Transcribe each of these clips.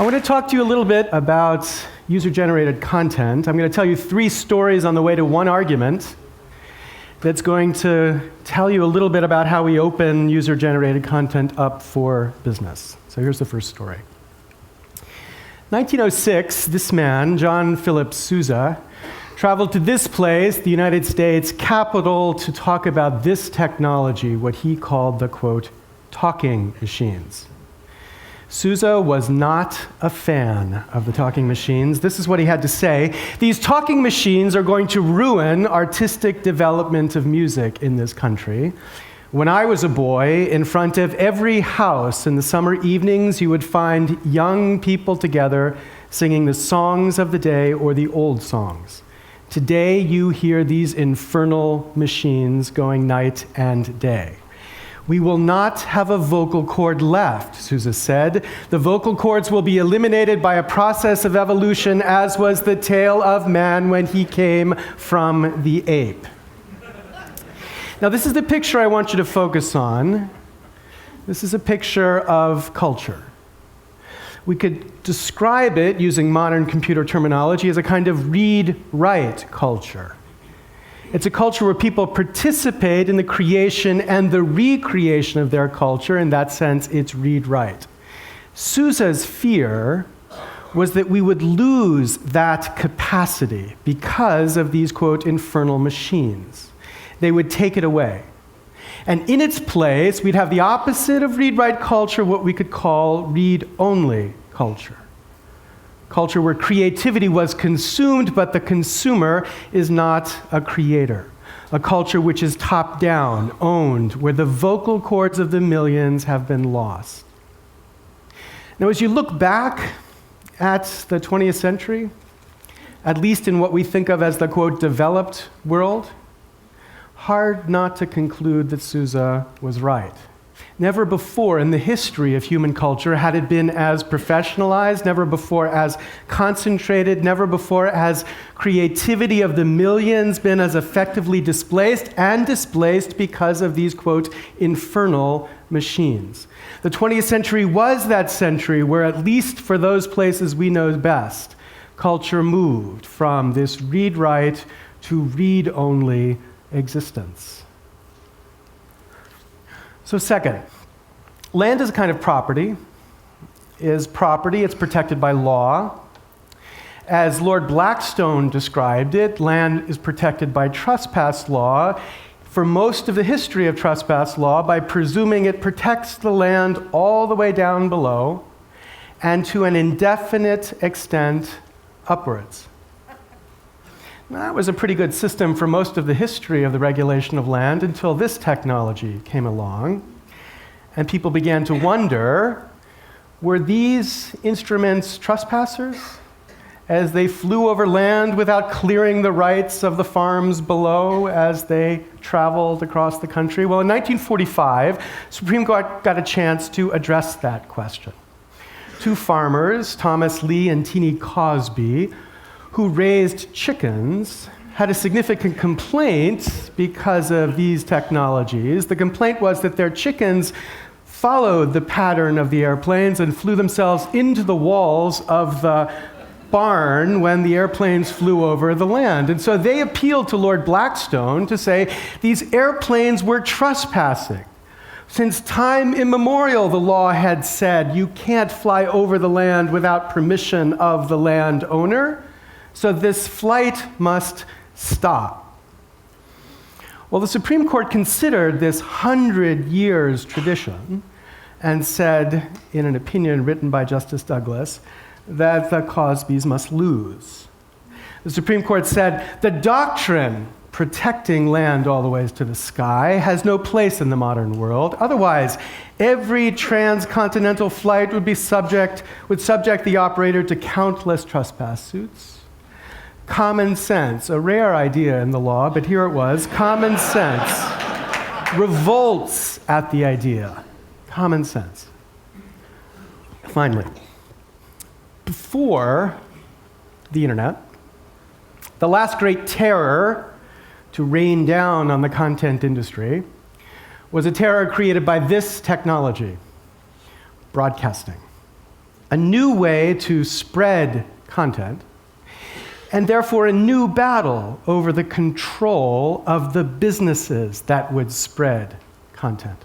want to talk to you a little bit about user-generated content. I'm going to tell you 3 stories on the way to one argument that's going to tell you a little bit about how we open user-generated content up for business. So here's the first story. 1906, this man, John Philip Sousa, traveled to this place, the United States capital, to talk about this technology, what he called the, quote, talking machines. Sousa was not a fan of the talking machines. This is what he had to say. These talking machines are going to ruin artistic development of music in this country. When I was a boy, in front of every house in the summer evenings, you would find young people together singing the songs of the day or the old songs. Today, you hear these infernal machines going night and day. We will not have a vocal cord left, Sousa said. The vocal cords will be eliminated by a process of evolution, as was the tale of man when he came from the ape. Now, this is the picture I want you to focus on. This is a picture of culture. We could describe it, using modern computer terminology, as a kind of read-write culture. It's a culture where people participate in the creation and the recreation of their culture. In that sense, it's read-write. Sousa's fear was that we would lose that capacity because of these, quote, infernal machines. They would take it away. And in its place, we'd have the opposite of read-write culture, what we could call read-only culture. Culture where creativity was consumed, but the consumer is not a creator. A culture which is top-down, owned, where the vocal cords of the millions have been lost. Now, as you look back at the 20th century, at least in what we think of as the, quote, developed world, hard not to conclude that Sousa was right. Never before in the history of human culture had it been as professionalized, never before as concentrated, never before has creativity of the millions been as effectively displaced, and displaced because of these, quote, infernal machines. The 20th century was that century where, at least for those places we know best, culture moved from this read-write to read-only existence. So second, land is a kind of property. It's protected by law. As Lord Blackstone described it, land is protected by trespass law. For most of the history of trespass law, by presuming it protects the land all the way down below and to an indefinite extent upwards. Now, that was a pretty good system for most of the history of the regulation of land until this technology came along, and people began to wonder, were these instruments trespassers as they flew over land without clearing the rights of the farms below as they traveled across the country? Well, in 1945, Supreme Court got a chance to address that question. 2 farmers, Thomas Lee and Teenie Cosby, who raised chickens, had a significant complaint because of these technologies. The complaint was that their chickens followed the pattern of the airplanes and flew themselves into the walls of the barn when the airplanes flew over the land. And so they appealed to Lord Blackstone to say these airplanes were trespassing. Since time immemorial, the law had said you can't fly over the land without permission of the landowner. So this flight must stop. Well, the Supreme Court considered this 100 years tradition and said, in an opinion written by Justice Douglas, that the Cosbys must lose. The Supreme Court said, the doctrine protecting land all the ways to the sky has no place in the modern world. Otherwise, every transcontinental flight would subject the operator to countless trespass suits. Common sense, a rare idea in the law, but here it was. Common sense revolts at the idea. Common sense. Finally, before the internet, the last great terror to rain down on the content industry was a terror created by this technology, broadcasting. a new way to spread content, and therefore a new battle over the control of the businesses that would spread content.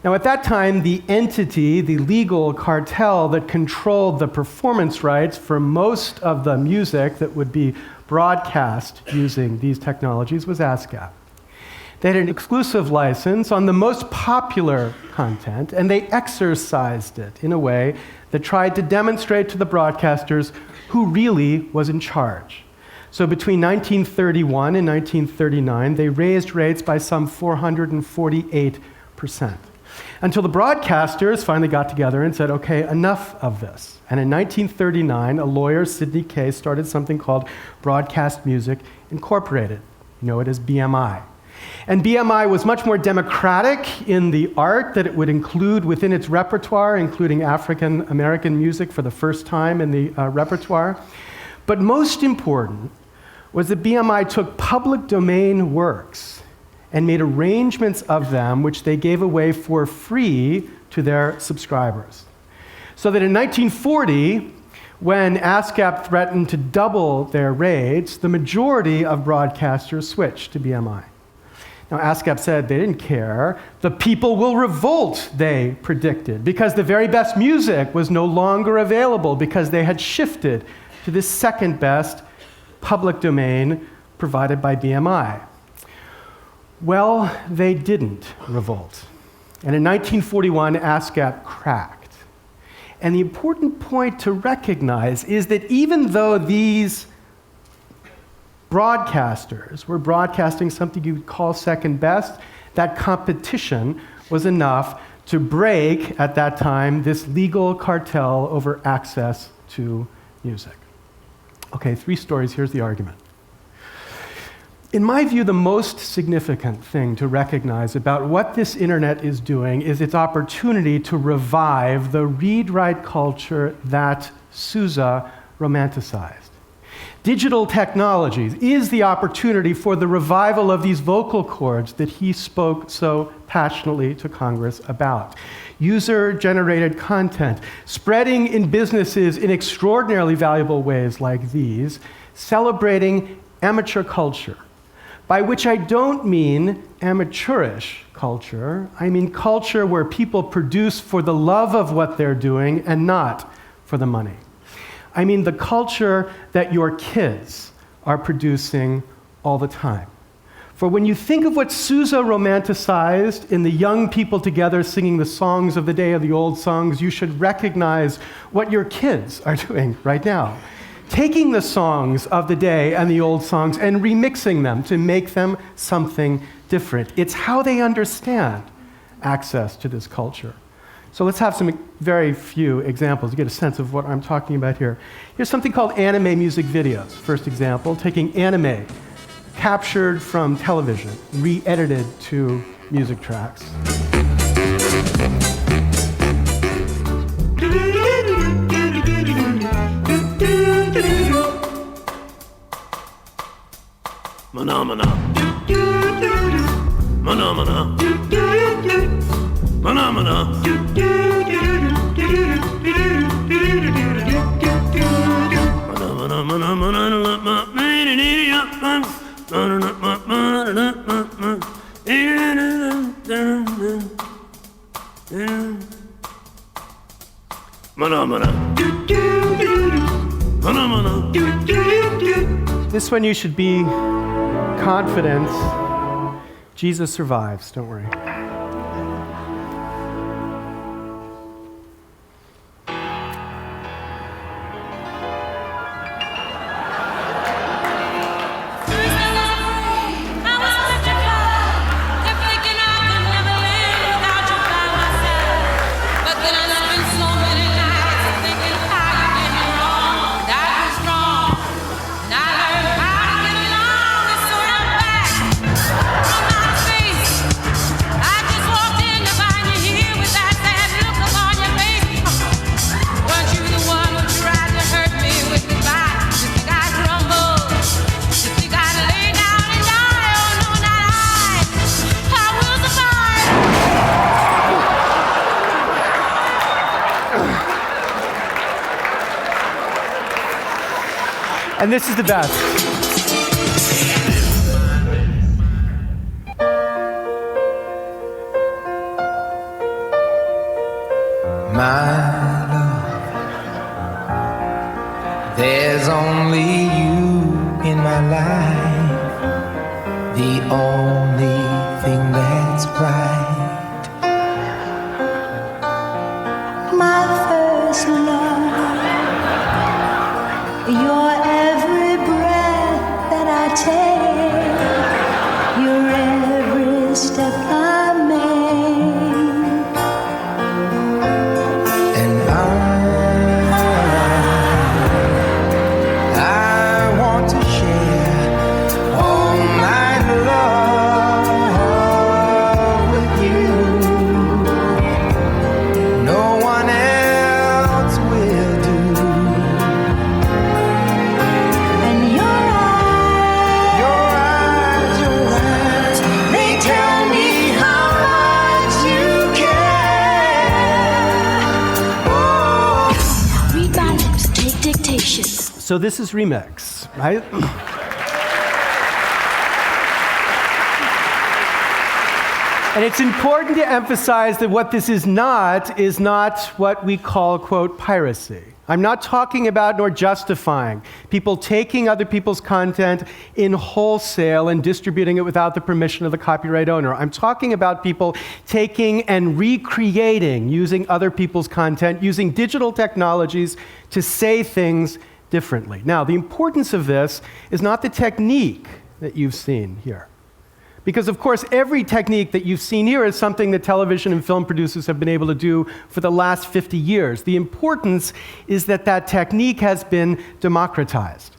Now, at that time, the entity, the legal cartel that controlled the performance rights for most of the music that would be broadcast using these technologies was ASCAP. They had an exclusive license on the most popular content, and they exercised it in a way that tried to demonstrate to the broadcasters who really was in charge. So between 1931 and 1939, they raised rates by some 448%. Until the broadcasters finally got together and said, okay, enough of this. And in 1939, a lawyer, Sidney Kay, started something called Broadcast Music Incorporated. You know it as BMI. And BMI was much more democratic in the art that it would include within its repertoire, including African American music for the first time in the repertoire. But most important was that BMI took public domain works and made arrangements of them which they gave away for free to their subscribers. So that in 1940, when ASCAP threatened to double their rates, the majority of broadcasters switched to BMI. Now, ASCAP said they didn't care. The people will revolt, they predicted, because the very best music was no longer available because they had shifted to the second best public domain provided by BMI. Well, they didn't revolt. And in 1941, ASCAP cracked. And the important point to recognize is that even though these broadcasters were broadcasting something you would call second best, that competition was enough to break, at that time, this legal cartel over access to music. Okay, 3 stories. Here's the argument. In my view, the most significant thing to recognize about what this internet is doing is its opportunity to revive the read-write culture that Sousa romanticized. Digital technologies is the opportunity for the revival of these vocal cords that he spoke so passionately to Congress about. User-generated content, spreading in businesses in extraordinarily valuable ways like these, celebrating amateur culture, by which I don't mean amateurish culture. I mean culture where people produce for the love of what they're doing and not for the money. I mean the culture that your kids are producing all the time. For when you think of what Sousa romanticized in the young people together singing the songs of the day, of the old songs, you should recognize what your kids are doing right now. Taking the songs of the day and the old songs and remixing them to make them something different. It's how they understand access to this culture. So let's have some very few examples to get a sense of what I'm talking about here. Here's something called anime music videos. First example, taking anime captured from television, re-edited to music tracks. Phenomena. Phenomena. Phenomena. This one you should be confident. Jesus survives, don't worry. I And this is the best. My love, there's only you in my life, the only thing that's right. My first love, your every breath that I take, your every step I make. And I want to share all my love with you. No one else will do. And your eyes, they tell me how much you care. Oh. Read my lips, take dictation. So this is Remix, right? And it's important to emphasize that what this is not what we call, quote, piracy. I'm not talking about nor justifying people taking other people's content in wholesale and distributing it without the permission of the copyright owner. I'm talking about people taking and recreating, using other people's content, using digital technologies to say things differently. Now, the importance of this is not the technique that you've seen here. Because, of course, every technique that you've seen here is something that television and film producers have been able to do for the last 50 years. The importance is that that technique has been democratized.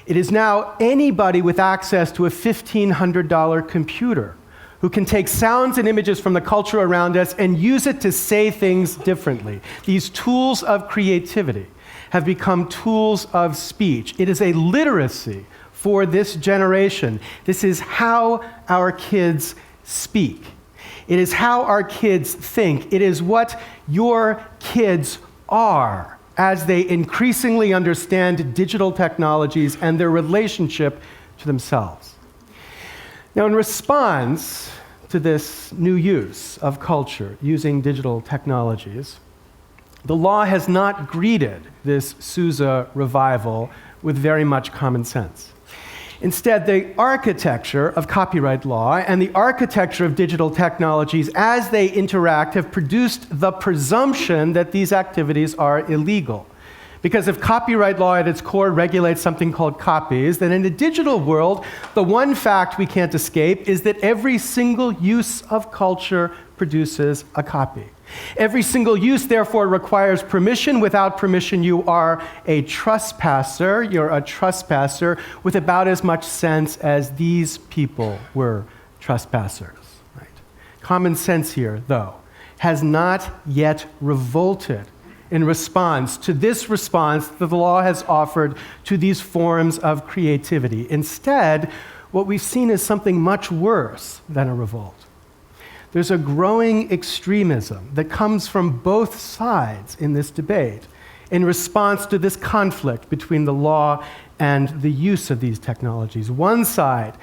It is now anybody with access to a $1,500 computer who can take sounds and images from the culture around us and use it to say things differently. These tools of creativity have become tools of speech. It is a literacy for this generation. This is how our kids speak. It is how our kids think. It is what your kids are as they increasingly understand digital technologies and their relationship to themselves. Now, in response to this new use of culture using digital technologies, the law has not greeted this Sousa revival with very much common sense. Instead, the architecture of copyright law and the architecture of digital technologies as they interact have produced the presumption that these activities are illegal. Because if copyright law at its core regulates something called copies, then in the digital world, the one fact we can't escape is that every single use of culture produces a copy. Every single use, therefore, requires permission. Without permission, you are a trespasser. You're a trespasser with about as much sense as these people were trespassers. Right? Common sense here, though, has not yet revolted in response to this response that the law has offered to these forms of creativity. Instead, what we've seen is something much worse than a revolt. There's a growing extremism that comes from both sides in this debate in response to this conflict between the law and the use of these technologies. One side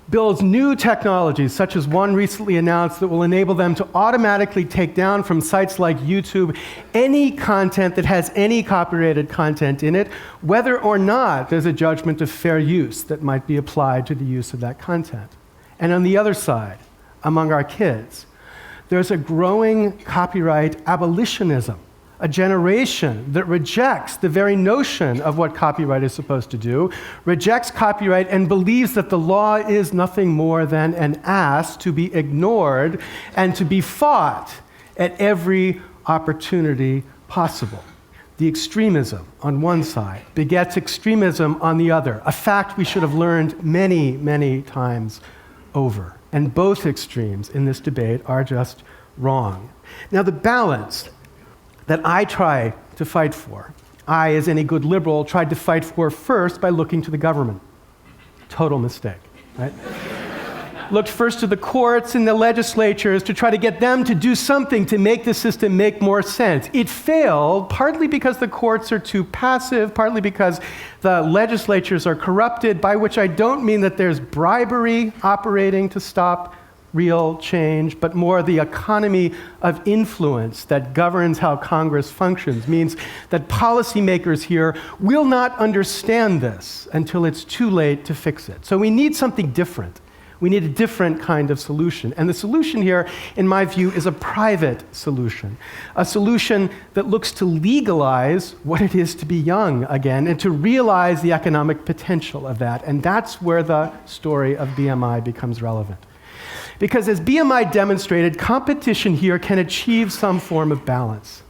builds new technologies, such as one recently announced that will enable them to automatically take down from sites like YouTube any content that has any copyrighted content in it, whether or not there's a judgment of fair use that might be applied to the use of that content. And on the other side, among our kids, there's a growing copyright abolitionism, a generation that rejects the very notion of what copyright is supposed to do, rejects copyright and believes that the law is nothing more than an ass to be ignored and to be fought at every opportunity possible. The extremism on one side begets extremism on the other, a fact we should have learned many, many times over. And both extremes in this debate are just wrong. Now, the balance that I try to fight for, I, as any good liberal, tried to fight for first by looking to the government. Total mistake, right? looked first to the courts and the legislatures to try to get them to do something to make the system make more sense. It failed, partly because the courts are too passive, partly because the legislatures are corrupted, by which I don't mean that there's bribery operating to stop real change, but more the economy of influence that governs how Congress functions means that policymakers here will not understand this until it's too late to fix it. So we need something different. We need a different kind of solution. And the solution here, in my view, is a private solution. A solution that looks to legalize what it is to be young again and to realize the economic potential of that. And that's where the story of BMI becomes relevant. Because as BMI demonstrated, competition here can achieve some form of balance.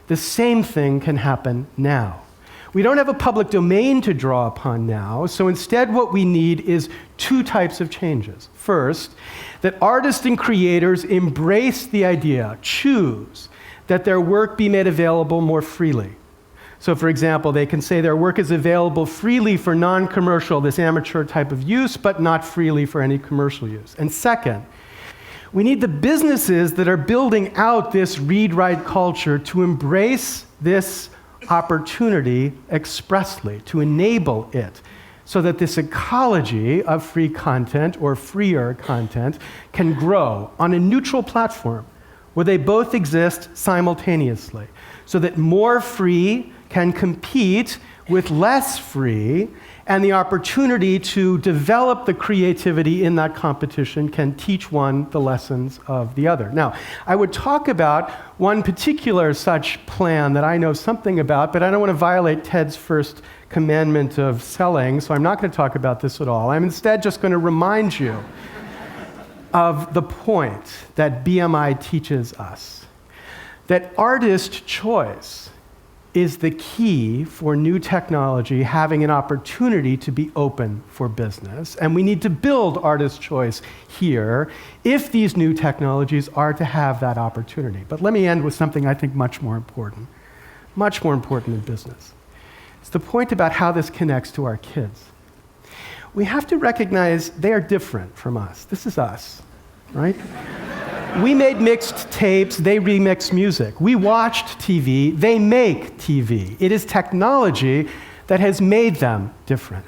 The same thing can happen now. We don't have a public domain to draw upon now, so instead what we need is two types of changes. First, that artists and creators embrace the idea, choose, that their work be made available more freely. So for example, they can say their work is available freely for non-commercial, this amateur type of use, but not freely for any commercial use. And second, we need the businesses that are building out this read-write culture to embrace this opportunity expressly, to enable it, so that this ecology of free content or freer content can grow on a neutral platform where they both exist simultaneously, so that more free can compete with less free, and the opportunity to develop the creativity in that competition can teach one the lessons of the other. Now, I would talk about one particular such plan that I know something about, but I don't want to violate Ted's first commandment of selling, so I'm not going to talk about this at all. I'm instead just going to remind you of the point that BMI teaches us, that artist choice is the key for new technology having an opportunity to be open for business. And we need to build artist choice here if these new technologies are to have that opportunity. But let me end with something I think much more important in business. It's the point about how this connects to our kids. We have to recognize they are different from us. This is us, right? We made mixed tapes, they remix music. We watched TV, they make TV. It is technology that has made them different.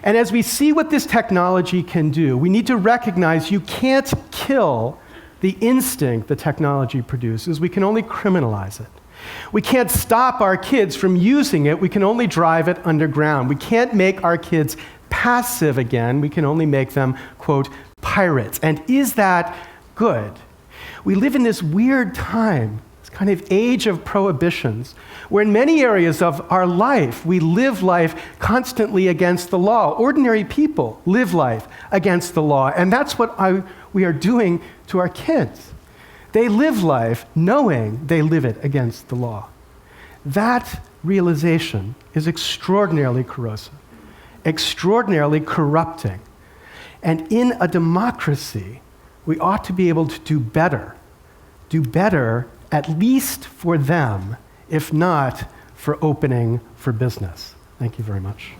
And as we see what this technology can do, we need to recognize you can't kill the instinct the technology produces. We can only criminalize it. We can't stop our kids from using it. We can only drive it underground. We can't make our kids passive again. We can only make them, quote, pirates. And is that good? We live in this weird time, this kind of age of prohibitions, where in many areas of our life, we live life constantly against the law. Ordinary people live life against the law, and that's what we are doing to our kids. They live life knowing they live it against the law. That realization is extraordinarily corrosive, extraordinarily corrupting. And in a democracy, we ought to be able to do better at least for them, if not for opening for business. Thank you very much.